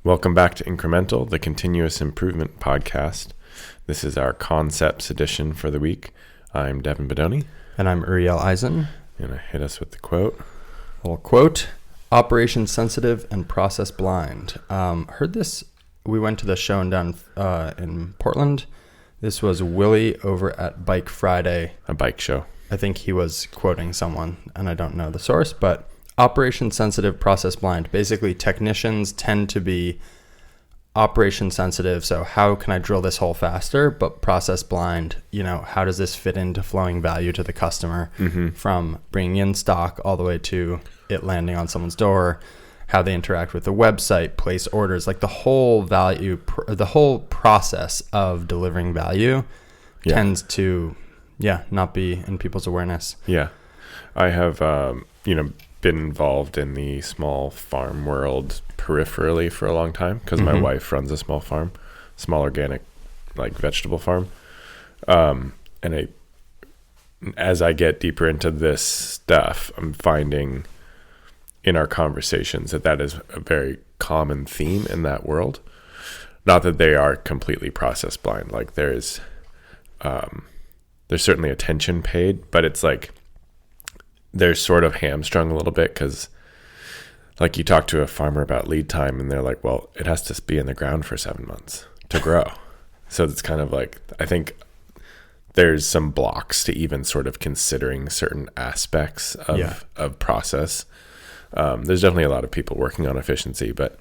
Welcome back to Incremental, the continuous improvement podcast. This is our concepts edition for the week. I'm Devin Bedoni. And I'm Uriel Eisen. And I hit us with the quote. Well, quote, operation sensitive and process blind. Heard this, we went to the show in Portland. This was Wiley over at Bike Friday. A bike show. I think he was quoting someone, and I don't know the source, but operation sensitive, process blind. Basically, technicians tend to be operation sensitive. So how can I drill this hole faster? But process blind, how does this fit into flowing value to the customer from bringing in stock all the way to it landing on someone's door, how they interact with the website, place orders, like the whole value, the whole process of delivering value tends to, not be in people's awareness. Yeah. I have, been involved in the small farm world peripherally for a long time because my wife runs a small organic vegetable farm. And as I get deeper into this stuff, I'm finding in our conversations that is a very common theme in that world. Not that they are completely process blind. Like there's certainly attention paid, but it's like they're sort of hamstrung a little bit because like you talk to a farmer about lead time and they're like, well, it has to be in the ground for 7 months to grow. So it's kind of like, I think there's some blocks to even sort of considering certain aspects of process. There's definitely a lot of people working on efficiency, but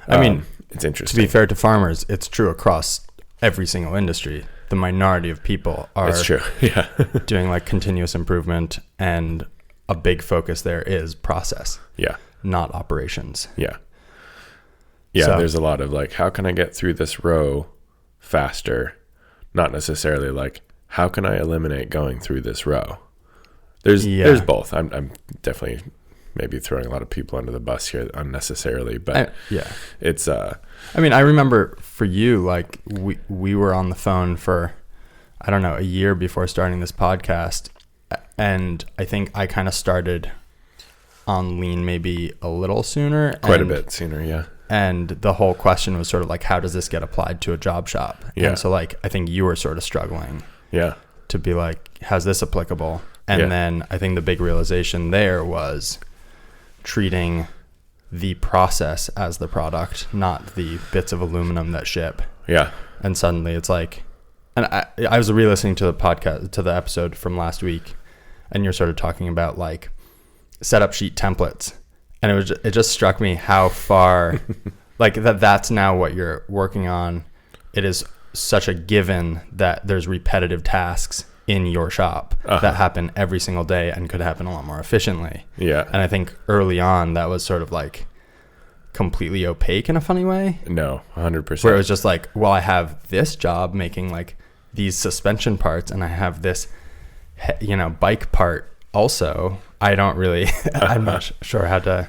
it's interesting. To be fair to farmers, it's true across every single industry. The minority of people are doing like continuous improvement, and a big focus there is process, not operations. So, there's a lot of like, how can I get through this row faster? Not necessarily like, how can I eliminate going through this row? There's both. I'm definitely maybe throwing a lot of people under the bus here unnecessarily, but it's I remember for you, like we were on the phone for a year before starting this podcast, and I think I kind of started on lean maybe a little sooner, a bit sooner, and the whole question was sort of like, how does this get applied to a job shop? And so like I think you were sort of struggling to be like, how's this applicable? And then I think the big realization there was treating the process as the product, not the bits of aluminum that ship. And suddenly it's like, and I was re-listening to the podcast, to the episode from last week, and you're sort of talking about like setup sheet templates, and it just struck me how far like that's now what you're working on. It is such a given that there's repetitive tasks in your shop that happen every single day and could happen a lot more efficiently. And I think early on that was sort of like completely opaque in a funny way. No, 100%. Where it was just like, well, I have this job making like these suspension parts, and I have this, bike part also. I don't really, I'm not sure how to,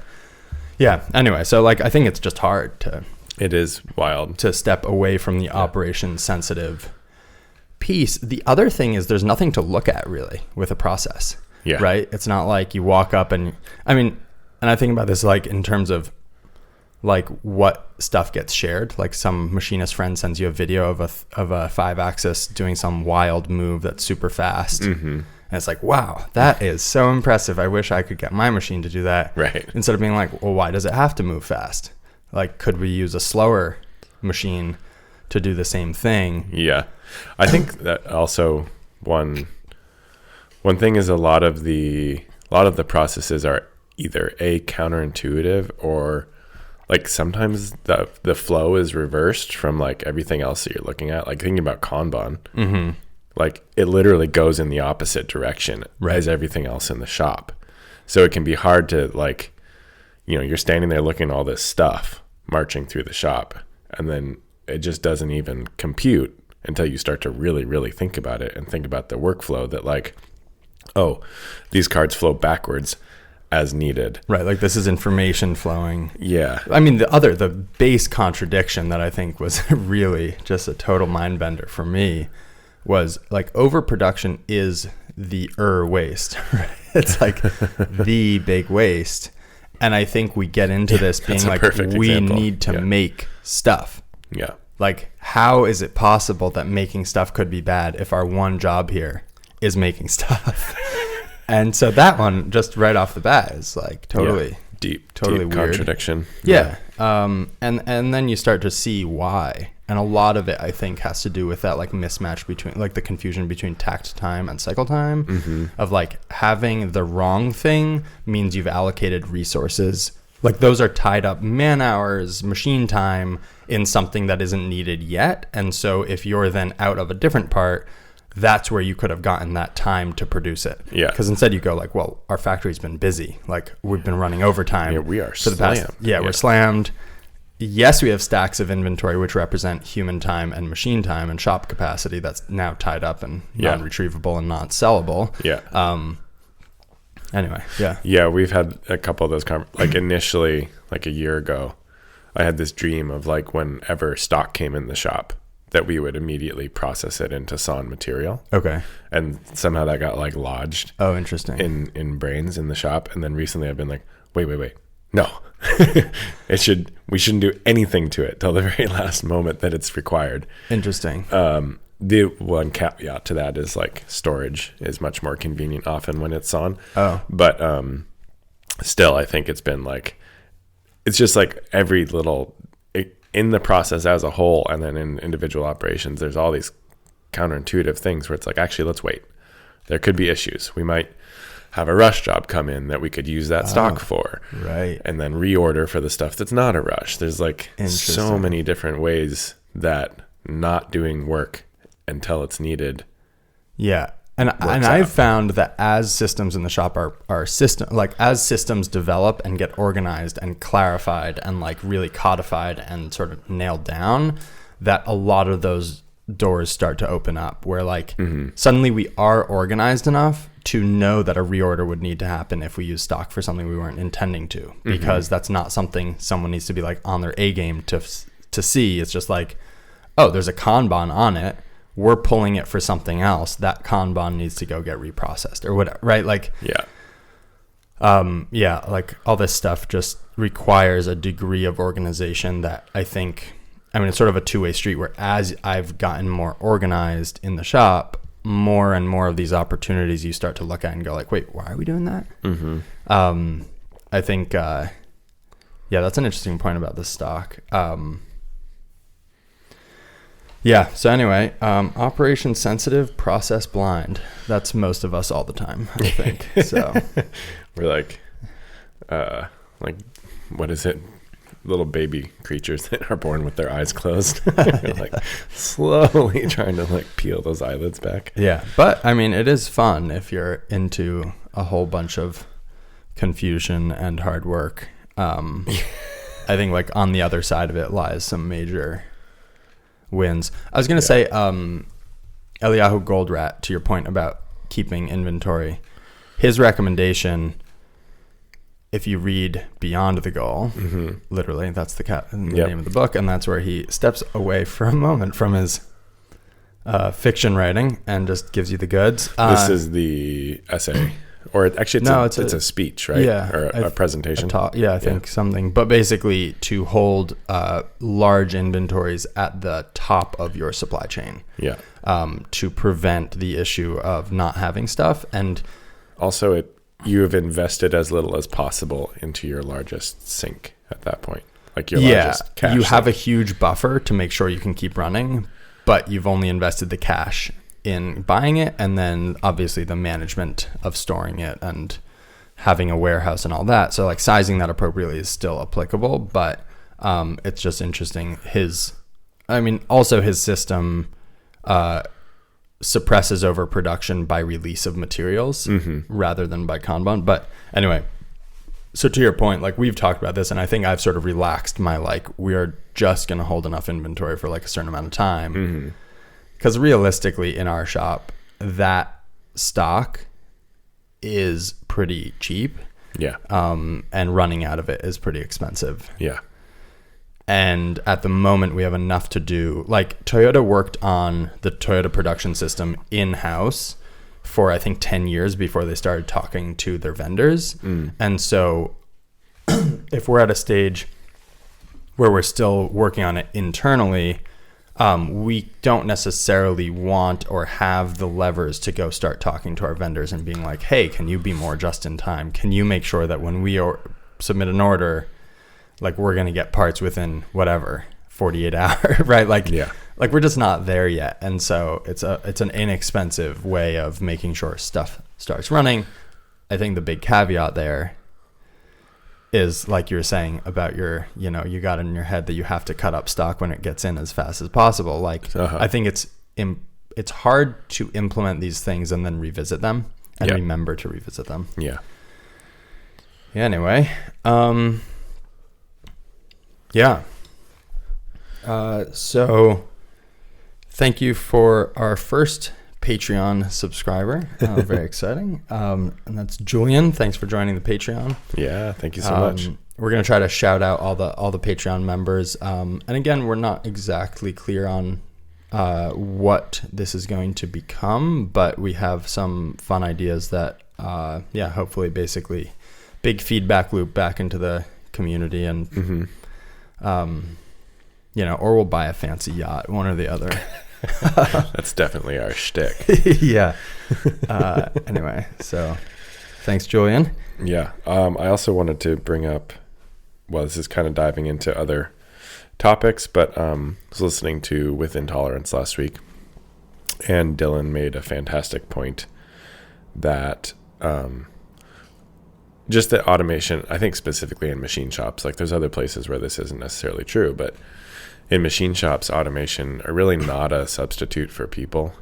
anyway. So like, I think it's just hard it is wild to step away from the operation sensitive piece. The other thing is there's nothing to look at really with a process, right? It's not like you walk up and and I think about this like in terms of like what stuff gets shared. Like some machinist friend sends you a video of a 5-axis doing some wild move that's super fast. And it's like, wow, that is so impressive. I wish I could get my machine to do that. Right. Instead of being like, well, why does it have to move fast? Like, could we use a slower machine to do the same thing? I think that also one thing is a lot of the processes are either counterintuitive, or like sometimes the flow is reversed from like everything else that you're looking at. Like thinking about Kanban, like it literally goes in the opposite direction as everything else in the shop. So it can be hard to like, you're standing there looking at all this stuff marching through the shop, and then it just doesn't even compute until you start to really, really think about it and think about the workflow that like, oh, these cards flow backwards as needed. Right. Like this is information flowing. The the base contradiction that I think was really just a total mind bender for me was like overproduction is the waste, right? It's like the big waste. And I think we get into this being like, we need to make stuff. Yeah. Like, how is it possible that making stuff could be bad if our one job here is making stuff? And so that one, just right off the bat, is like totally deep weird contradiction. Yeah. And then you start to see why. And a lot of it, I think, has to do with that like mismatch between like the confusion between takt time and cycle time of like having the wrong thing means you've allocated resources. Like those are tied up man hours, machine time in something that isn't needed yet. And so if you're then out of a different part, that's where you could have gotten that time to produce it. Yeah. Because instead you go like, well, our factory's been busy. Like we've been running overtime. Yeah, we are slammed. We're slammed. Yes, we have stacks of inventory which represent human time and machine time and shop capacity that's now tied up and non-retrievable and not sellable. Yeah. Anyway, yeah. Yeah, we've had a couple of those like initially, like a year ago, I had this dream of like whenever stock came in the shop that we would immediately process it into sawn material. Okay. And somehow that got like lodged. Oh, interesting. In brains in the shop. And then recently I've been like, wait. No. we shouldn't do anything to it till the very last moment that it's required. Interesting. The one caveat to that is like storage is much more convenient often when it's sawn. Oh. But still, I think it's been like, it's just like every little, in the process as a whole and then in individual operations, there's all these counterintuitive things where it's like, actually, let's wait. There could be issues. We might have a rush job come in that we could use that stock for. Right. And then reorder for the stuff that's not a rush. There's like so many different ways that not doing work until it's needed. Yeah. And I've found that as systems in the shop as systems develop and get organized and clarified and like really codified and sort of nailed down, that a lot of those doors start to open up where like suddenly we are organized enough to know that a reorder would need to happen if we use stock for something we weren't intending to, because that's not something someone needs to be like on their A game to see. It's just like, oh, there's a Kanban on it. We're pulling it for something else. That Kanban needs to go get reprocessed or whatever, right? Like, like all this stuff just requires a degree of organization that I think, it's sort of a two-way street where as I've gotten more organized in the shop, more and more of these opportunities you start to look at and go like, wait, why are we doing that? I think, that's an interesting point about the stock. So anyway, operation sensitive, process blind. That's most of us all the time, I think. So we're like, what is it? Little baby creatures that are born with their eyes closed. Like slowly trying to like peel those eyelids back. Yeah. But it is fun if you're into a whole bunch of confusion and hard work. I think like on the other side of it lies some major wins. I was going to say, Eliyahu Goldrat, to your point about keeping inventory, his recommendation, if you read Beyond the Goal, literally, that's the name of the book, and that's where he steps away for a moment from his fiction writing and just gives you the goods. This is the essay. Or actually, it's a speech, right? Yeah. Or a presentation. I think something. But basically, to hold large inventories at the top of your supply chain. Yeah. To prevent the issue of not having stuff. And also, you have invested as little as possible into your largest sink at that point. Like your largest cash. You have a huge buffer to make sure you can keep running, but you've only invested the cash in buying it, and then obviously the management of storing it and having a warehouse and all that. So like sizing that appropriately is still applicable, but it's just interesting. His system suppresses overproduction by release of materials rather than by Kanban. But anyway, so to your point, like we've talked about this, and I think I've sort of relaxed my like, we are just going to hold enough inventory for like a certain amount of time. Because realistically, in our shop, that stock is pretty cheap. Yeah. And running out of it is pretty expensive. Yeah. And at the moment, we have enough to do. Like, Toyota worked on the Toyota production system in-house for, I think, 10 years before they started talking to their vendors. And so if we're at a stage where we're still working on it internally, we don't necessarily want or have the levers to go start talking to our vendors and being like, hey, can you be more just in time? Can you make sure that when we submit an order, like we're going to get parts within whatever, 48 hours, right? Like we're just not there yet. And so it's an inexpensive way of making sure stuff starts running. I think the big caveat there is, like you were saying about your, you got in your head that you have to cut up stock when it gets in as fast as possible. Like, I think it's hard to implement these things and then revisit them and remember to revisit them. Yeah. Anyway. So thank you for our first Patreon subscriber. Very exciting. And that's Julian. Thanks for joining the Patreon. Yeah, thank you so much. We're going to try to shout out all the Patreon members. And again, we're not exactly clear on what this is going to become, but we have some fun ideas that, hopefully basically big feedback loop back into the community and, or we'll buy a fancy yacht, one or the other. That's definitely our shtick. Yeah. Anyway, so thanks, Julian. Yeah. I also wanted to bring up, this is kind of diving into other topics, but I was listening to With Intolerance last week, and Dylan made a fantastic point that just that automation, I think specifically in machine shops, like there's other places where this isn't necessarily true, but in machine shops, automation are really not a substitute for people,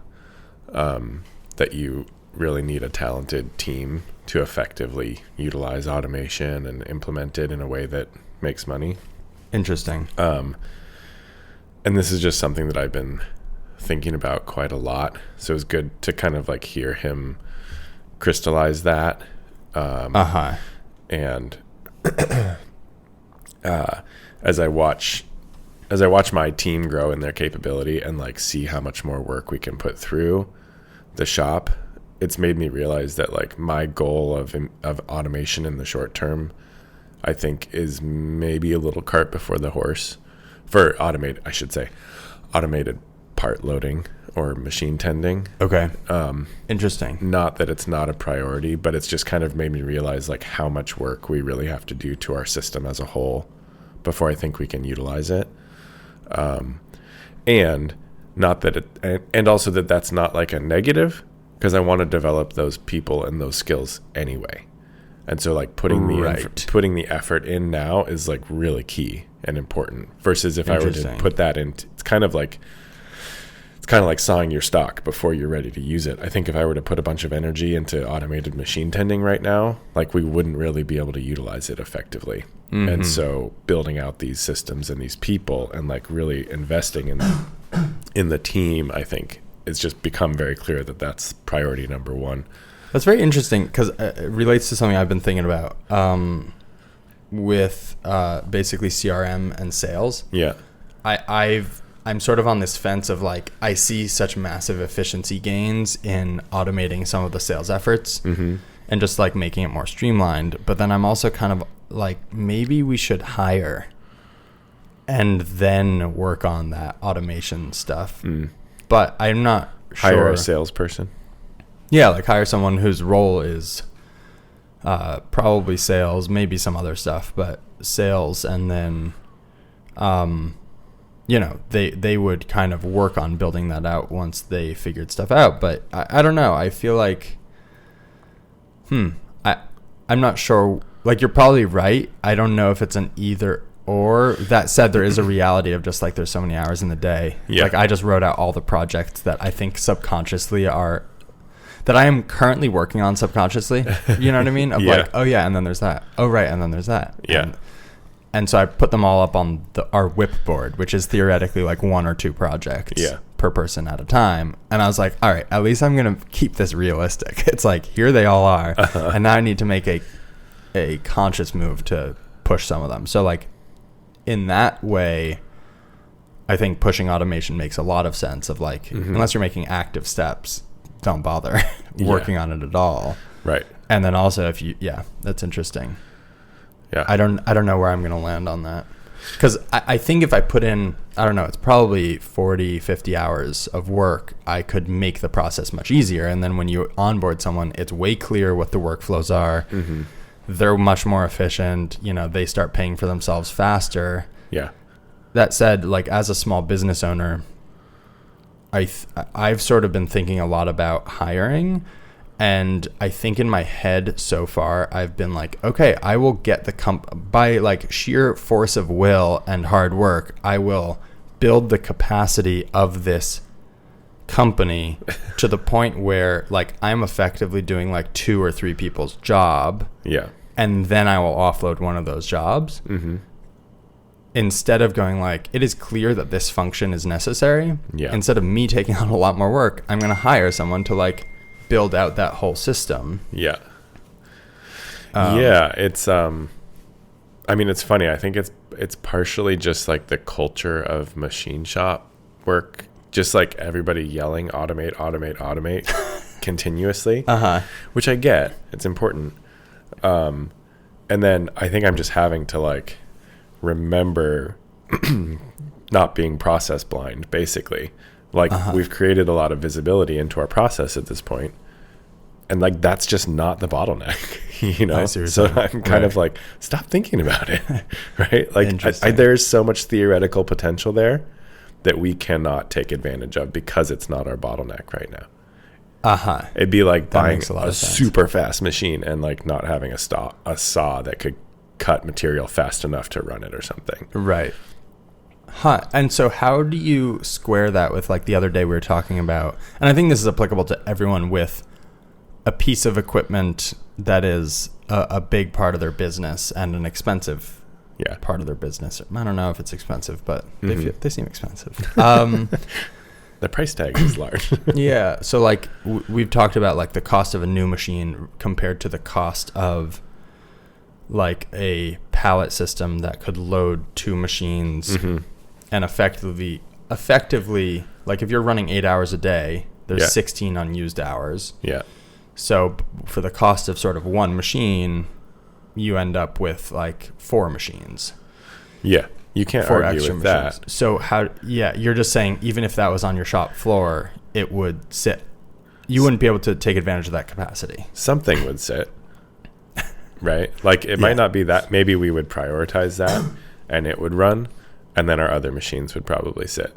that you really need a talented team to effectively utilize automation and implement it in a way that makes money. Interesting. And this is just something that I've been thinking about quite a lot. So it was good to kind of like hear him crystallize that. And as I watch my team grow in their capability and like see how much more work we can put through the shop, it's made me realize that like my goal of automation in the short term, I think, is maybe a little cart before the horse for automated part loading or machine tending. Okay. Interesting. Not that it's not a priority, but it's just kind of made me realize like how much work we really have to do to our system as a whole before I think we can utilize it. And not that and also that's not like a negative, because I want to develop those people and those skills anyway. And so like putting the effort in now is like really key and important, versus if I were to put that in, it's kind of like sawing your stock before you're ready to use it. I think if I were to put a bunch of energy into automated machine tending right now, like we wouldn't really be able to utilize it effectively. Mm-hmm. And so building out these systems and these people and like really investing in the team, I think it's just become very clear that that's priority number one. That's very interesting, because it relates to something I've been thinking about with basically CRM and sales. Yeah. I'm sort of on this fence of like, I see such massive efficiency gains in automating some of the sales efforts and just like making it more streamlined. But then I'm also kind of like, maybe we should hire and then work on that automation stuff. But I'm not sure. Hire a salesperson. Yeah, like hire someone whose role is probably sales, maybe some other stuff, but sales, and then they would kind of work on building that out once they figured stuff out. But I don't know. I feel like, I'm not sure. Like, you're probably right. I don't know if it's an either or. That said, there is a reality of just like there's so many hours in the day. Yeah. Like I just wrote out all the projects that I think subconsciously that I am currently working on subconsciously. You know what I mean? Of like, oh yeah, and then there's that. Oh right, and then there's that. Yeah. And so I put them all up on our whip board, which is theoretically like 1 or 2 projects per person at a time. And I was like, all right, at least I'm going to keep this realistic. It's like, here they all are. And now I need to make a conscious move to push some of them. So like in that way, I think pushing automation makes a lot of sense of like, unless you're making active steps, don't bother working on it at all. Right. And then also if that's interesting. Yeah. I don't know where I'm going to land on that. Because I think if I put in, I don't know, it's probably 40, 50 hours of work, I could make the process much easier. And then when you onboard someone, it's way clearer what the workflows are. Mm-hmm. They're much more efficient. You know, they start paying for themselves faster. Yeah. That said, like as a small business owner, I've sort of been thinking a lot about hiring. And I think in my head so far, I've been like, okay, I will get by like sheer force of will and hard work, I will build the capacity of this company to the point where like I'm effectively doing like 2 or 3 people's job. Yeah. And then I will offload one of those jobs. Mm-hmm. Instead of going like, it is clear that this function is necessary. Yeah. Instead of me taking on a lot more work, I'm going to hire someone to like build out that whole system. Yeah. Yeah. It's, I mean, it's funny. I think it's partially just like the culture of machine shop work, just like everybody yelling, automate, automate, automate continuously, which I get. It's important. And then I think I'm just having to like remember not being process blind, basically. Like we've created a lot of visibility into our process at this point, and like that's just not the bottleneck, you know. So I'm kind of like, stop thinking about it, right? Like there's so much theoretical potential there that we cannot take advantage of because it's not our bottleneck right now. It'd be like buying a super fast machine and like not having a saw that could cut material fast enough to run it or something. Right. And so how do you square that with like the other day we were talking about, and I think this is applicable to everyone with a piece of equipment that is a big part of their business and an expensive part of their business. I don't know if it's expensive, but they seem expensive. The price tag is large. Yeah. So like we've talked about like the cost of a new machine compared to the cost of like a pallet system that could load 2 machines. And effectively, like if you're running 8 hours a day, there's 16 unused hours. Yeah. So for the cost of sort of 1 machine, you end up with like 4 machines. Yeah. You can't argue with that. So you're just saying even if that was on your shop floor, it would sit. You wouldn't be able to take advantage of that capacity. Something would sit. Right? Like it might not be that. Maybe we would prioritize that and it would run. And then our other machines would probably sit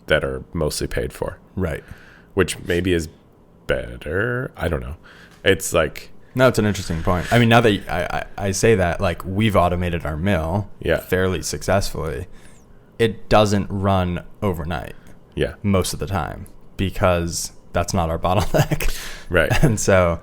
that are mostly paid for. Right. Which maybe is better. I don't know. It's like... No, it's an interesting point. I mean, now that I say that, like, we've automated our mill fairly successfully. It doesn't run overnight. Yeah. Most of the time. Because that's not our bottleneck. Right. And so,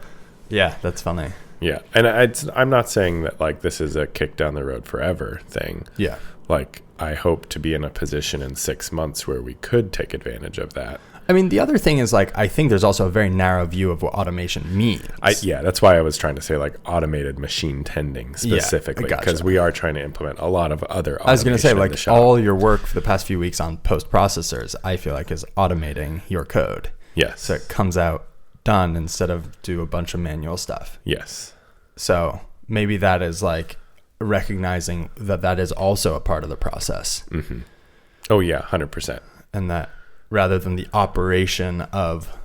yeah, that's funny. Yeah. And I'm not saying that, like, this is a kick down the road forever thing. Yeah. Like, I hope to be in a position in 6 months where we could take advantage of that. I mean, the other thing is, like, I think there's also a very narrow view of what automation means. That's why I was trying to say, like, automated machine tending specifically. Because we are trying to implement a lot of other automation. I was going to say, like, all your work for the past few weeks on post-processors, I feel like, is automating your code. Yes. So it comes out done instead of do a bunch of manual stuff. Yes. So maybe that is, like... recognizing that is also a part of the process. Mm-hmm. Oh yeah, 100%. And that rather than the operation of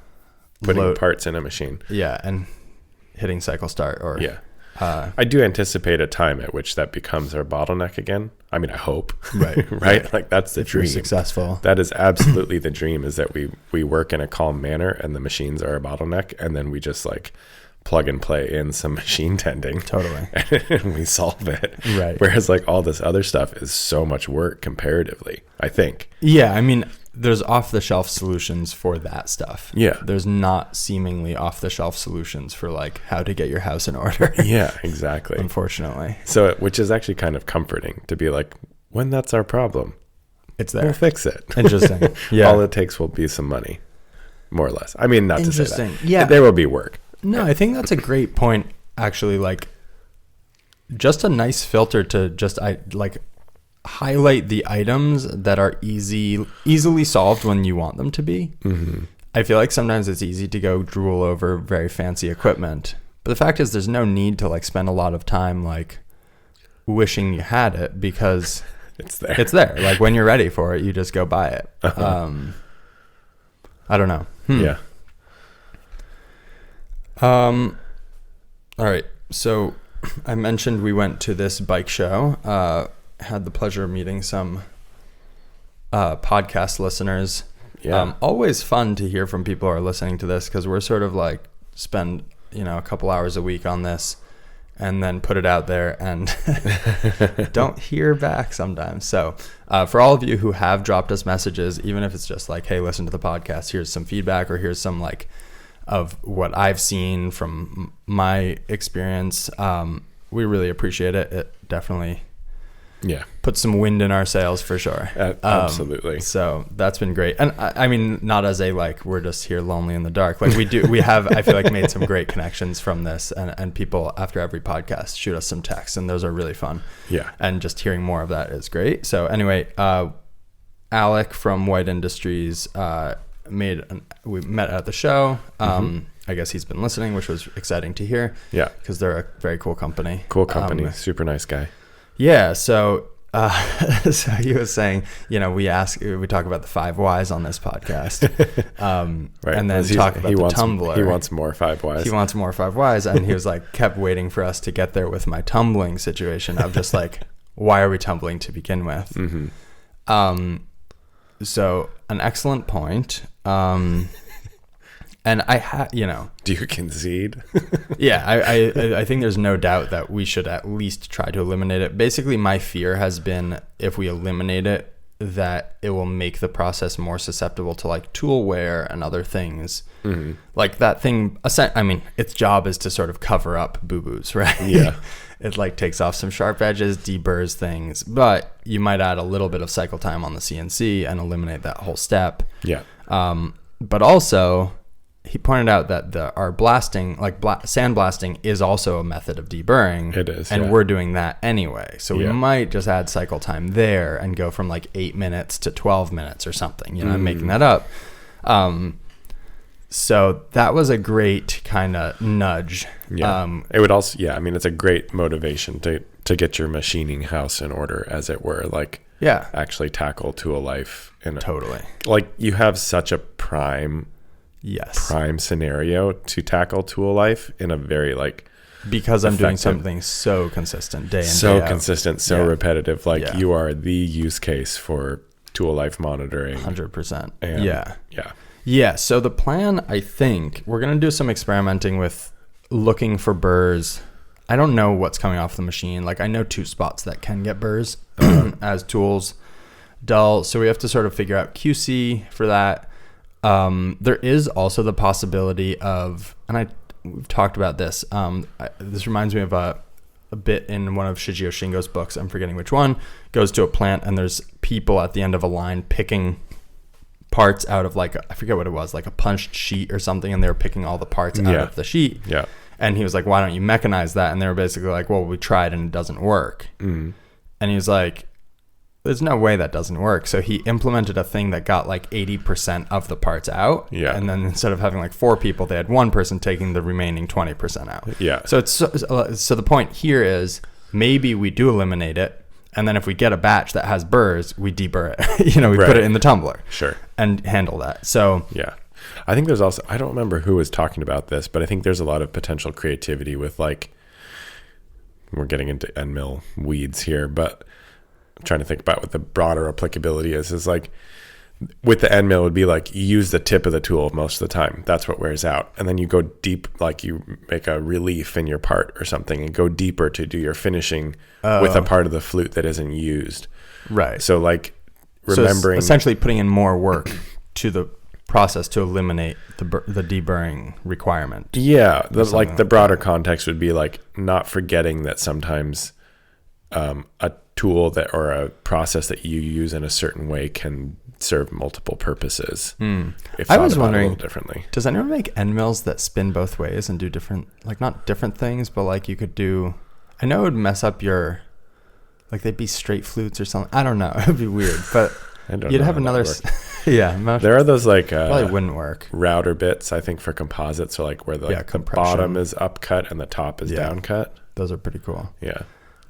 putting parts in a machine, and hitting cycle start or I do anticipate a time at which that becomes our bottleneck again. I mean, I hope, right? Right. Like that's the if dream. You're successful. That is absolutely the dream. Is that we work in a calm manner and the machines are a bottleneck, and then we just like plug and play in some machine tending. Totally. And we solve it. Right. Whereas like all this other stuff is so much work comparatively, I think. Yeah. I mean, there's off the shelf solutions for that stuff. Yeah. There's not seemingly off the shelf solutions for like how to get your house in order. Yeah, exactly. Unfortunately. So, which is actually kind of comforting to be like, when that's our problem, it's there. We'll fix it. Interesting. Yeah. All it takes will be some money, more or less. I mean, not to say that. Yeah. There will be work. No, I think that's a great point, actually. Like, just a nice filter to just highlight the items that are easily solved when you want them to be. Mm-hmm. I feel like sometimes it's easy to go drool over very fancy equipment, but the fact is there's no need to like spend a lot of time like wishing you had it because it's there. It's there. Like when you're ready for it, you just go buy it. I don't know. Yeah. All right. So I mentioned we went to this bike show. Had the pleasure of meeting some podcast listeners. Yeah. Always fun to hear from people who are listening to this because we're sort of like spend, a couple hours a week on this and then put it out there and don't hear back sometimes. So for all of you who have dropped us messages, even if it's just like, hey, listen to the podcast, here's some feedback, or here's some like of what I've seen from my experience. We really appreciate it. It definitely puts some wind in our sails for sure. Absolutely. So that's been great. And I mean, not as a like, we're just here lonely in the dark. Like we have, I feel like, made some great connections from this, and people after every podcast shoot us some texts, and those are really fun. Yeah. And just hearing more of that is great. So anyway, Alec from White Industries, we met at the show. I guess he's been listening, which was exciting to hear. Yeah. Because they're a very cool company. Super nice guy. Yeah. So, so he was saying, we talk about the 5 whys on this podcast. Right. And then talk about the tumbler. He wants more 5 whys. He wants more 5 whys. And he was like, kept waiting for us to get there with my tumbling situation of just like, why are we tumbling to begin with? Mm-hmm. So an excellent point. And do you concede? Yeah, I think there's no doubt that we should at least try to eliminate it. Basically, my fear has been if we eliminate it, that it will make the process more susceptible to like tool wear and other things. Mm-hmm. Like that thing, I mean, its job is to sort of cover up boo-boos, right? Yeah. It like takes off some sharp edges, deburrs things, but you might add a little bit of cycle time on the CNC and eliminate that whole step. Yeah. But also, he pointed out that our blasting, like sandblasting, is also a method of deburring. It is, and we're doing that anyway. So we might just add cycle time there and go from like 8 minutes to 12 minutes or something. I'm making that up. So that was a great kind of nudge. Yeah. It would also, it's a great motivation to get your machining house in order, as it were. Like, actually tackle tool life. Totally. Like, you have such a prime scenario to tackle tool life in a very because I'm doing something so consistent day in day out. So repetitive. Like you are the use case for tool life monitoring. 100%. Yeah. So the plan, I think we're going to do some experimenting with looking for burrs. I don't know what's coming off the machine. Like I know 2 spots that can get burrs as tools dull. So we have to sort of figure out QC for that. There is also the possibility of, and we've talked about this. This reminds me of a bit in one of Shigeo Shingo's books. I'm forgetting which one. Goes to a plant and there's people at the end of a line picking parts out of I forget what it was, like a punched sheet or something, and they were picking all the parts out of the sheet. Yeah. And he was like, "Why don't you mechanize that?" And they were basically like, "Well, we tried and it doesn't work." Mm. And he was like, there's no way that doesn't work. So he implemented a thing that got like 80% of the parts out. Yeah. And then instead of having like 4 people, they had 1 person taking the remaining 20% out. Yeah. So so the point here is maybe we do eliminate it. And then if we get a batch that has burrs, we deburr it. We put it in the tumbler. Sure. And handle that. So yeah. I think there's also, I don't remember who was talking about this, but I think there's a lot of potential creativity with we're getting into end mill weeds here, but I'm trying to think about what the broader applicability is like with the end mill, it would be like you use the tip of the tool most of the time. That's what wears out. And then you go deep, like you make a relief in your part or something and go deeper to do your finishing with a part of the flute that isn't used. Right. So remembering. So essentially putting in more work to the process to eliminate the deburring requirement. Yeah. The broader context would be not forgetting that sometimes a tool or a process that you use in a certain way can serve multiple purposes. If I was wondering, a little differently. Does anyone make end mills that spin both ways and do different, not different things, but you could do, I know it would mess up your, they'd be straight flutes or something. I don't know. It would be weird, but you'd have another, there are those probably wouldn't work. Router bits, I think, for composites, or where the bottom is upcut and the top is downcut. Those are pretty cool. Yeah.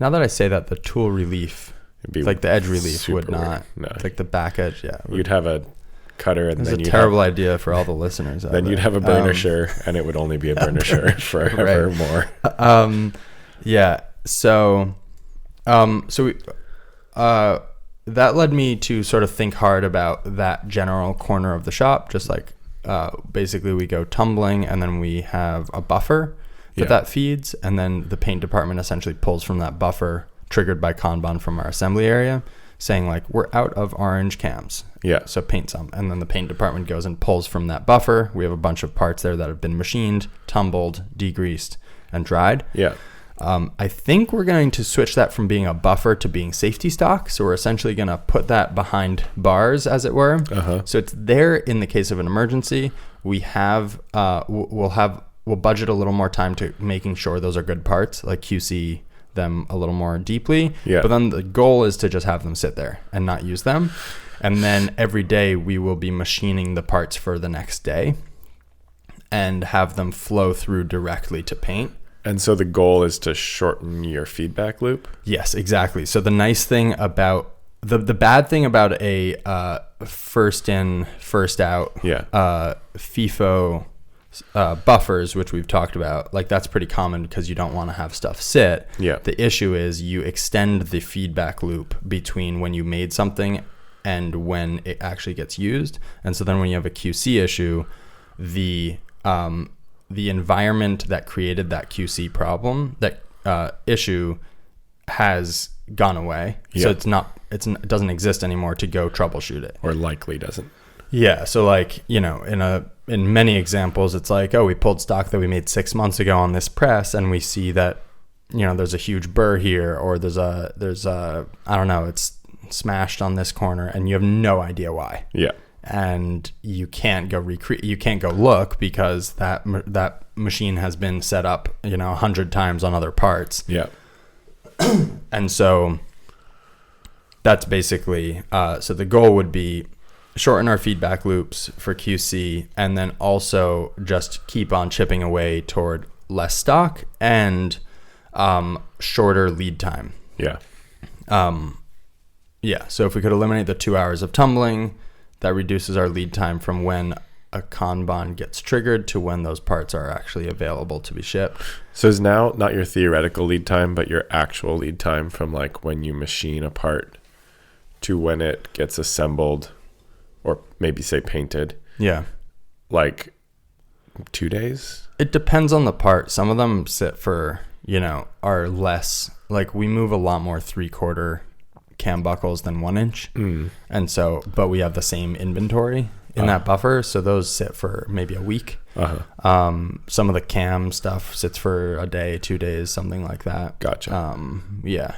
Now that I say that, the tool relief, like the edge relief would not, like the back edge, You'd have a cutter, and then it's a terrible idea for all the listeners. Then you'd have a burnisher, and it would only be a burnisher forevermore. That led me to sort of think hard about that general corner of the shop. Just like basically we go tumbling, and then we have a buffer that feeds, and then the paint department essentially pulls from that buffer, triggered by Kanban from our assembly area, saying like, we're out of orange cams. Yeah. So paint some. And then the paint department goes and pulls from that buffer. We have a bunch of parts there that have been machined, tumbled, degreased, and dried. Yeah. I think we're going to switch that from being a buffer to being safety stock. So we're essentially going to put that behind bars, as it were. So it's there in the case of an emergency. We have, we'll budget a little more time to making sure those are good parts, like QC them a little more deeply. Yeah. But then the goal is to just have them sit there and not use them. And then every day we will be machining the parts for the next day and have them flow through directly to paint. And so the goal is to shorten your feedback loop? Yes, exactly. So the nice thing about the bad thing about a first in, first out FIFO buffers, which we've talked about, like that's pretty common because you don't want to have stuff sit. Yeah. The issue is you extend the feedback loop between when you made something and when it actually gets used. And so then when you have a QC issue, the environment that created that QC problem, that issue, has gone away. So it doesn't exist anymore to go troubleshoot it. Or likely doesn't. Yeah. So like, in many examples, it's like, oh, we pulled stock that we made 6 months ago on this press, and we see that, there's a huge burr here, or there's a, I don't know, it's smashed on this corner, and you have no idea why. Yeah. And you can't go look because that machine has been set up, 100 times on other parts. Yeah. And so that's basically, so the goal would be shorten our feedback loops for QC, and then also just keep on chipping away toward less stock and shorter lead time. Yeah. So if we could eliminate the 2 hours of tumbling, that reduces our lead time from when a Kanban gets triggered to when those parts are actually available to be shipped. So is now not your theoretical lead time, but your actual lead time from like when you machine a part to when it gets assembled, or maybe say painted. Yeah. Like 2 days? It depends on the part. Some of them sit for, are less, like we move a lot more 3/4 cam buckles than 1 inch. And so, but we have the same inventory in that buffer. So those sit for maybe a week. Some of the cam stuff sits for a day, 2 days, something like that. Gotcha. Yeah.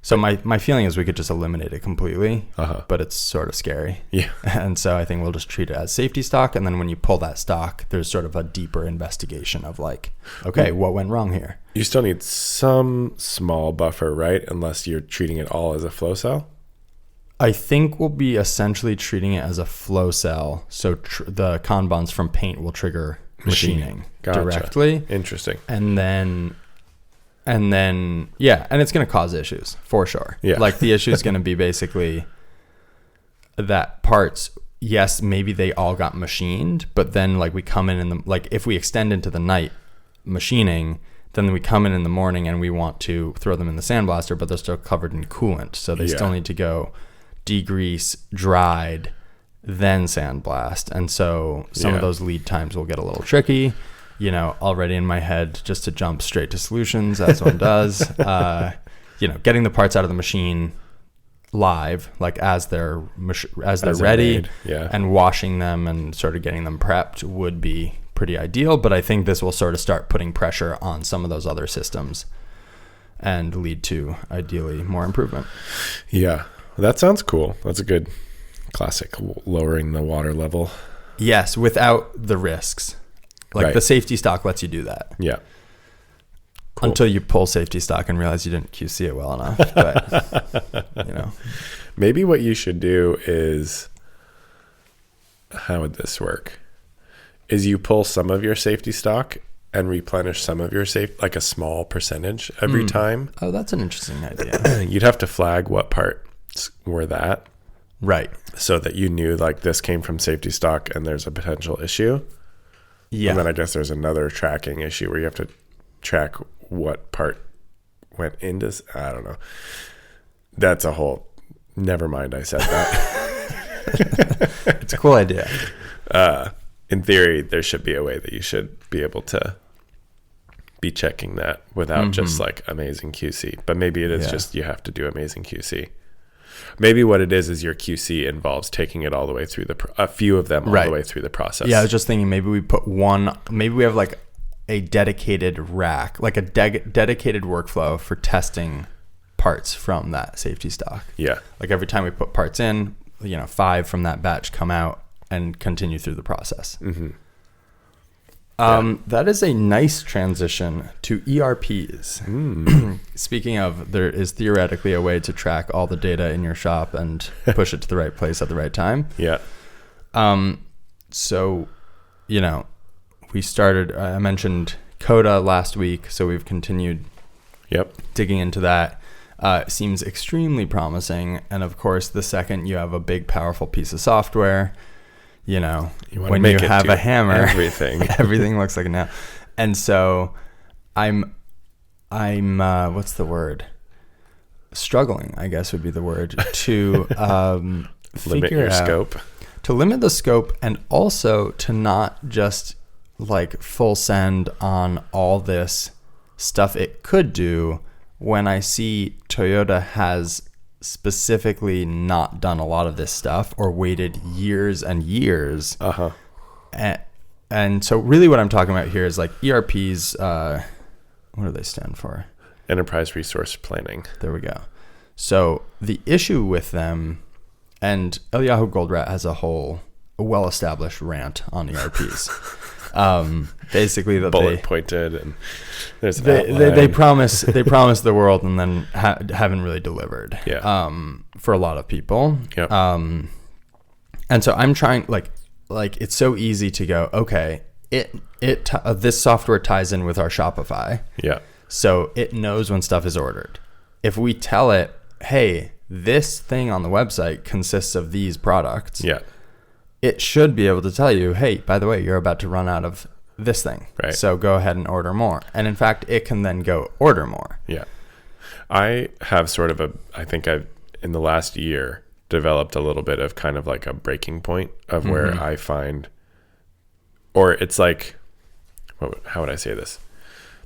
So my feeling is we could just eliminate it completely, but it's sort of scary. Yeah. And so I think we'll just treat it as safety stock. And then when you pull that stock, there's sort of a deeper investigation of like, okay, what went wrong here? You still need some small buffer, right? Unless you're treating it all as a flow cell? I think we'll be essentially treating it as a flow cell. So the Kanbans from paint will trigger machining directly. Interesting. And then, and it's going to cause issues for sure. Yeah. Like the issue is going to be basically that parts, yes, maybe they all got machined, but then like we come in like if we extend into the night machining, then we come in the morning and we want to throw them in the sandblaster, but they're still covered in coolant. So they still need to go degrease, dried, then sandblast. And so some of those lead times will get a little tricky. Already in my head, just to jump straight to solutions, as one does, getting the parts out of the machine live, like as they're ready, and washing them and sort of getting them prepped would be pretty ideal. But I think this will sort of start putting pressure on some of those other systems and lead to ideally more improvement. Yeah, that sounds cool. That's a good classic lowering the water level. Yes, without the risks. Like the safety stock lets you do that. Yeah. Cool. Until you pull safety stock and realize you didn't QC it well enough. But, Maybe what you should do is, how would this work? Is you pull some of your safety stock and replenish some of your safe, like a small percentage every time. Oh, that's an interesting idea. You'd have to flag what parts were that. Right. So that you knew like this came from safety stock and there's a potential issue. Yeah. And then I guess there's another tracking issue where you have to track what part went into, I don't know. That's a whole, never mind I said that. It's a cool idea. In theory, there should be a way that you should be able to be checking that without just like amazing QC. But maybe it is just you have to do amazing QC. Maybe what it is your QC involves taking it all the way through a few of them all the way through the process. Yeah, I was just thinking maybe we put maybe we have like a dedicated rack, like a dedicated workflow for testing parts from that safety stock. Yeah. Like every time we put parts in, 5 from that batch come out and continue through the process. That is a nice transition to ERPs. Speaking of, there is theoretically a way to track all the data in your shop and push it to the right place at the right time. Yeah. So, we started, I mentioned Coda last week, so we've continued digging into that. Seems extremely promising. And of course, the second you have a big, powerful piece of software, when you have a hammer, everything looks like a nail. And so I'm what's the word? Struggling, I guess would be the word, to limit your scope. To limit the scope, and also to not just like full send on all this stuff it could do, when I see Toyota has specifically not done a lot of this stuff or waited years and years. And so really what I'm talking about here is like ERPs, what do they stand for? Enterprise Resource Planning. There we go. So the issue with them, and Eliyahu Goldratt has a well-established rant on ERPs. Basically that bullet pointed, and there's they promise the world and then haven't really delivered. For a lot of people. And so I'm trying like it's so easy to go, okay, this software ties in with our Shopify. So it knows when stuff is ordered. If we tell it, hey, this thing on the website consists of these products. It should be able to tell you, hey, by the way, you're about to run out of this thing. Right. So go ahead and order more. And in fact, it can then go order more. I have sort of I think I've, in the last year, developed a little bit of kind of like a breaking point of where I find, or it's like, how would I say this?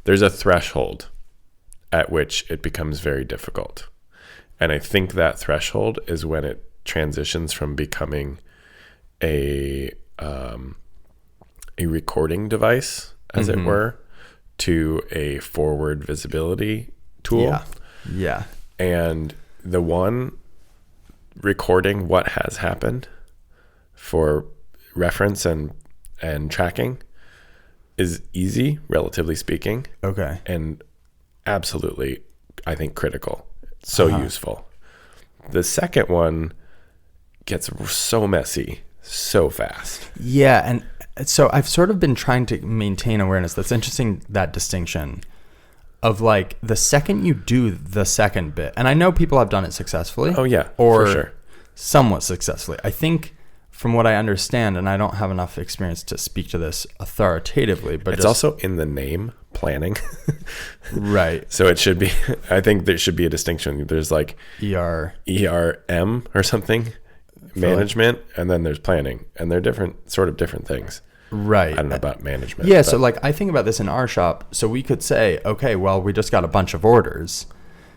There's a threshold at which it becomes very difficult. And I think that threshold is when it transitions from becoming a recording device, as it were, to a forward visibility tool. And the one recording what has happened for reference and tracking is easy, relatively speaking. And absolutely, I think, critical. So useful. The second one gets so messy so fast. And so I've sort of been trying to maintain awareness. That's interesting, that distinction of like the second you do the second bit, and I know people have done it successfully. Or for sure. Somewhat successfully. I think from what I understand, and I don't have enough experience to speak to this authoritatively, but it's also in the name, planning. Right. So it should be, I think there should be a distinction. There's like ERM or something, management, and then there's planning, and they're different things. Right. I don't know about management. Yeah. So like I think about this in our shop. So we could say, okay, well, we just got a bunch of orders,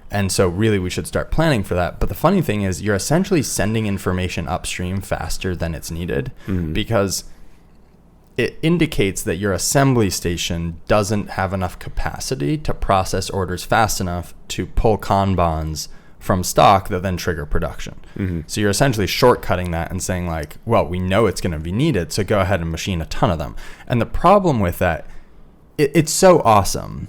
and so really we should start planning for that. But the funny thing is you're essentially sending information upstream faster than it's needed, because it indicates that your assembly station doesn't have enough capacity to process orders fast enough to pull Kanbans from stock that then trigger production. So you're essentially shortcutting that and saying like, well, we know it's going to be needed, so go ahead and machine a ton of them. And the problem with that, it's so awesome.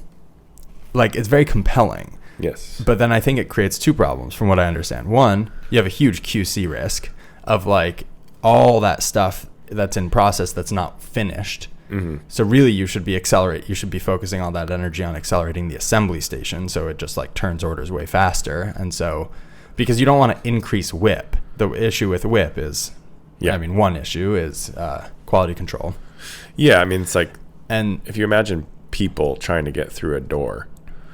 Like, it's very compelling. Yes. But then I think it creates two problems from what I understand. One, you have a huge QC risk of like all that stuff that's in process that's not finished So really you should be focusing all that energy on accelerating the assembly station. So it just like turns orders way faster. And so, because you don't want to increase WIP. The issue with WIP is, one issue is quality control. Yeah. I mean, it's like, and if you imagine people trying to get through a door,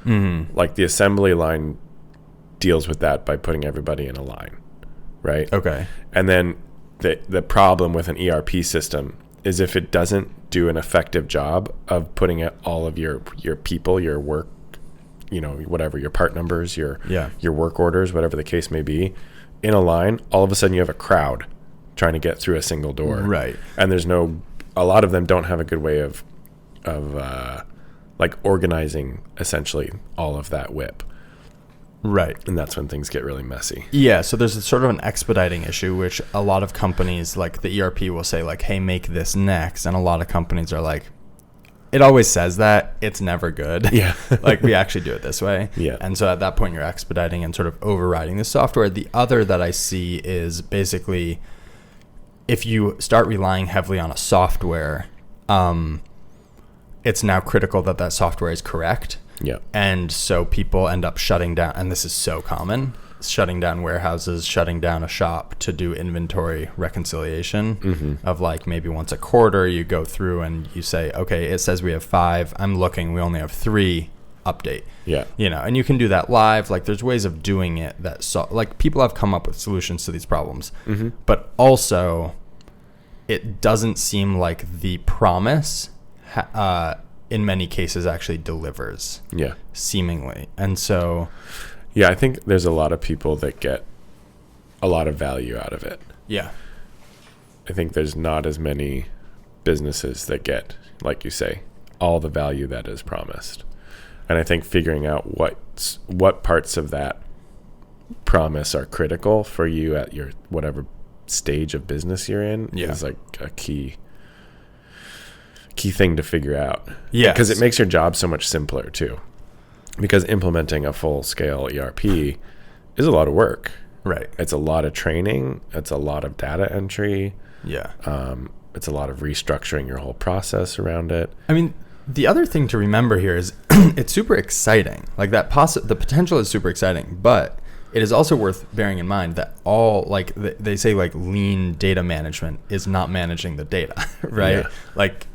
like the assembly line deals with that by putting everybody in a line, right? Okay. And then the problem with an ERP system is if it doesn't do an effective job of putting all of your people, your work, whatever, your part numbers, your work orders, whatever the case may be, in a line, all of a sudden you have a crowd trying to get through a single door. Right. And a lot of them don't have a good way of like organizing essentially all of that WIP. Right. And that's when things get really messy. Yeah. So there's sort of an expediting issue, which a lot of companies, like the ERP will say like, hey, make this next. And a lot of companies are like, it always says that. It's never good. Yeah. Like we actually do it this way. Yeah. And so at that point you're expediting and sort of overriding the software. The other that I see is basically if you start relying heavily on a software, it's now critical that software is correct. Yeah. And so people end up shutting down, and this is so common, shutting down warehouses, shutting down a shop to do inventory reconciliation of like maybe once a quarter you go through and you say, okay, it says we have 5. I'm looking, we only have 3. Update. Yeah. And you can do that live. Like there's ways of doing it like people have come up with solutions to these problems. But also it doesn't seem like the promise in many cases actually delivers. Yeah. Seemingly. And so. Yeah, I think there's a lot of people that get a lot of value out of it. Yeah. I think there's not as many businesses that get, like you say, all the value that is promised. And I think figuring out what parts of that promise are critical for you at your whatever stage of business you're in is like a key thing to figure out. Yeah. Because it makes your job so much simpler too. Because implementing a full-scale ERP is a lot of work. Right. It's a lot of training. It's a lot of data entry. Yeah. It's a lot of restructuring your whole process around it. I mean, the other thing to remember here is it's super exciting. Like the potential is super exciting, but it is also worth bearing in mind that they say like lean data management is not managing the data, right? Yeah.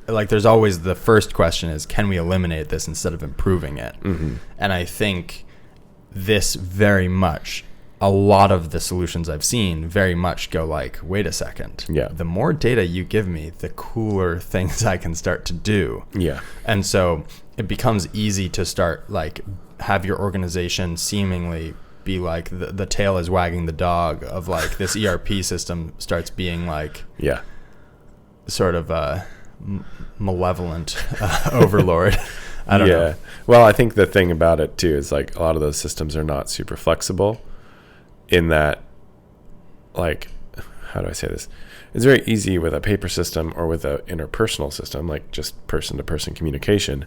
Like there's always the first question is, can we eliminate this instead of improving it? And I think this very much, a lot of the solutions I've seen very much go like, wait a second. Yeah. The more data you give me, the cooler things I can start to do. Yeah. And so it becomes easy to start like have your organization seemingly be like the tail is wagging the dog of like this ERP system starts being like sort of a malevolent overlord. I don't know. Well, I think the thing about it too is like a lot of those systems are not super flexible in that, like, how do I say this? It's very easy with a paper system or with an interpersonal system, like just person to person communication,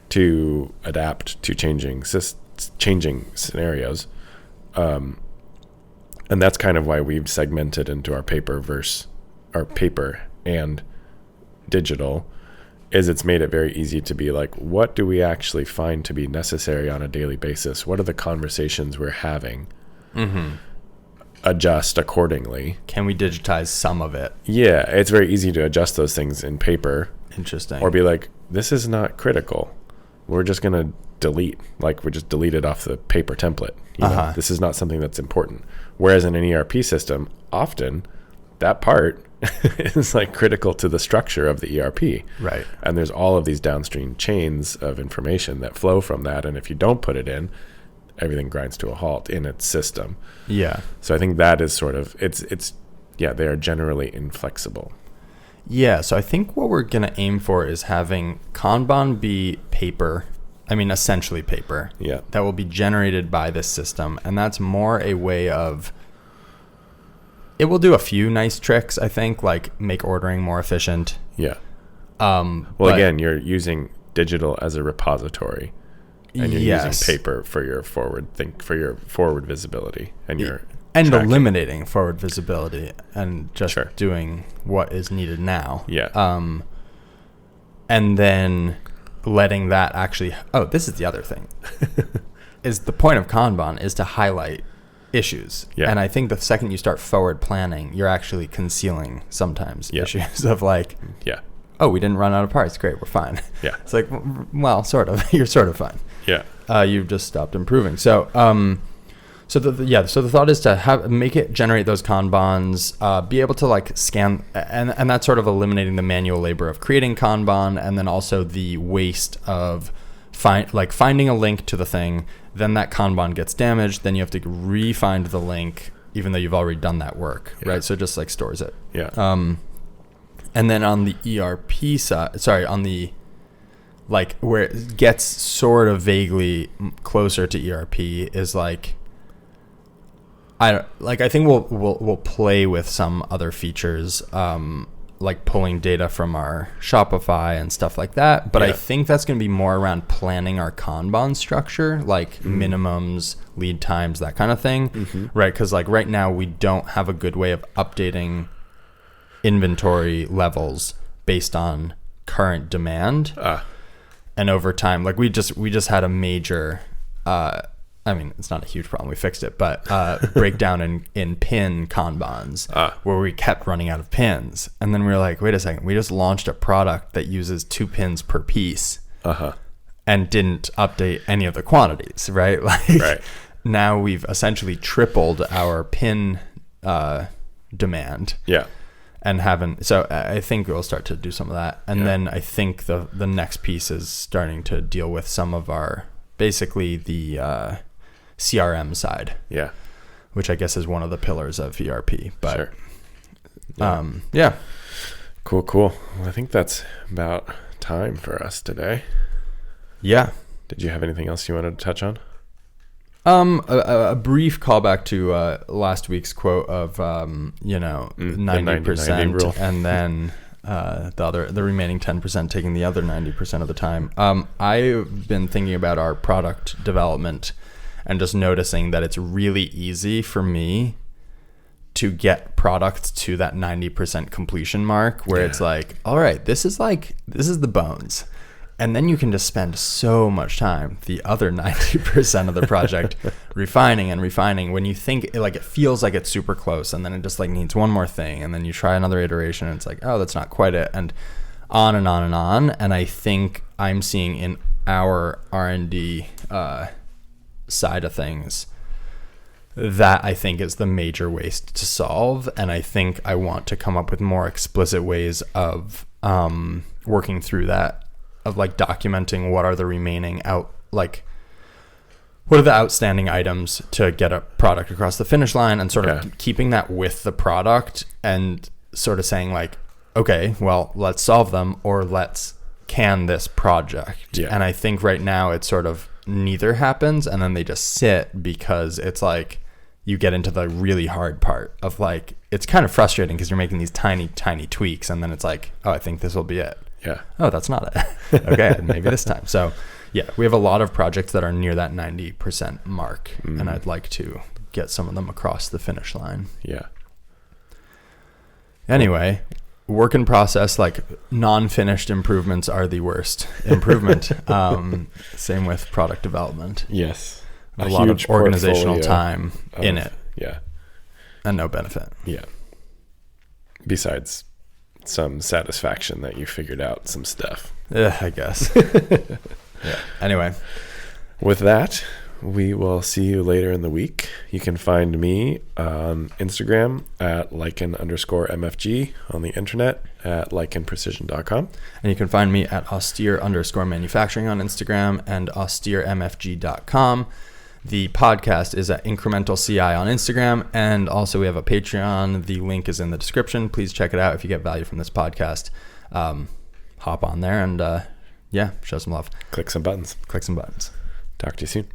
to adapt to changing scenarios. And that's kind of why we've segmented into our paper and digital, is it's made it very easy to be like, what do we actually find to be necessary on a daily basis? What are the conversations we're having? Adjust accordingly. Can we digitize some of it? Yeah, it's very easy to adjust those things in paper. Interesting. Or be like, this is not critical. We're just going to delete. Like, we just delete it off the paper template. You know, this is not something that's important. Whereas in an ERP system, often that part is like critical to the structure of the ERP. Right. And there's all of these downstream chains of information that flow from that. And if you don't put it in, everything grinds to a halt in its system. Yeah. So I think that is sort of, they are generally inflexible. Yeah. So I think what we're going to aim for is having Kanban be paper. I mean, essentially paper. Yeah. That will be generated by this system. And that's more a way of, it will do a few nice tricks, I think, like make ordering more efficient. Yeah. Well, again, you're using digital as a repository. And you're using paper for your forward visibility and your and tracking. Eliminating forward visibility and just doing what is needed now. Yeah. And then letting that actually, this is the other thing, is the point of Kanban is to highlight issues. Yeah. And I think the second you start forward planning, you're actually concealing sometimes issues of like, we didn't run out of parts. Great, we're fine. Yeah. It's like, well, sort of. You're sort of fine. Yeah. You've just stopped improving. So, so the thought is to make it generate those Kanbans, be able to like scan, and that's sort of eliminating the manual labor of creating Kanban, and then also the waste of finding a link to the thing. Then that Kanban gets damaged. Then you have to re-find the link, even though you've already done that work, right? So it just like stores it. Yeah. And then on the ERP side, on the like where it gets sort of vaguely closer to ERP is like, I think we'll play with some other features, like pulling data from our Shopify and stuff like that. But I think that's going to be more around planning our Kanban structure, like minimums, lead times, that kind of thing, right? Because like right now we don't have a good way of updating inventory levels based on current demand. And over time, like we just had a major, I mean, it's not a huge problem. We fixed it, but breakdown in pin Kanbans where we kept running out of pins. And then we were like, wait a second, we just launched a product that uses 2 pins per piece and didn't update any of the quantities, right? Like now we've essentially tripled our pin demand. Yeah. And so I think we'll start to do some of that. And then I think the next piece is starting to deal with some of our, basically the CRM side, which I guess is one of the pillars of ERP. But cool. Well, I think that's about time for us today. Yeah. Did you have anything else you wanted to touch on? A brief callback to last week's quote of 90% rule. And then the remaining 10% taking the other 90% of the time. I've been thinking about our product development and just noticing that it's really easy for me to get products to that 90% completion mark where it's like, all right, this is the bones. And then you can just spend so much time, the other 90% of the project, refining when you think like it feels like it's super close, and then it just like needs one more thing, and then you try another iteration and it's like, oh, that's not quite it, and on and on and on. And I think I'm seeing in our R&D side of things that I think is the major waste to solve, and I think I want to come up with more explicit ways of working through that, of like documenting what are the remaining what are the outstanding items to get a product across the finish line, and sort of keeping that with the product and sort of saying like, okay, well, let's solve them, or let's can this project. And I think right now it's sort of neither happens, and then they just sit, because it's like you get into the really hard part of like, it's kind of frustrating because you're making these tiny tweaks, and then it's like, oh, I think this will be it. Yeah. Oh, that's not it. Okay, maybe this time. So we have a lot of projects that are near that 90% mark, and I'd like to get some of them across the finish line. Yeah. Anyway, work in process, like non-finished improvements are the worst improvement. Same with product development. Yes. A lot of organizational time in it. Yeah. And no benefit. Yeah. Besides some satisfaction that you figured out some stuff. I guess. Anyway. With that, we will see you later in the week. You can find me on Instagram at Lycan_MFG, on the internet at LycanPrecision.com. And you can find me at austere_manufacturing on Instagram and austeremfg.com. The podcast is at Incremental CI on Instagram, and also we have a Patreon. The link is in the description. Please check it out if you get value from this podcast. Hop on there and show some love. Click some buttons. Talk to you soon.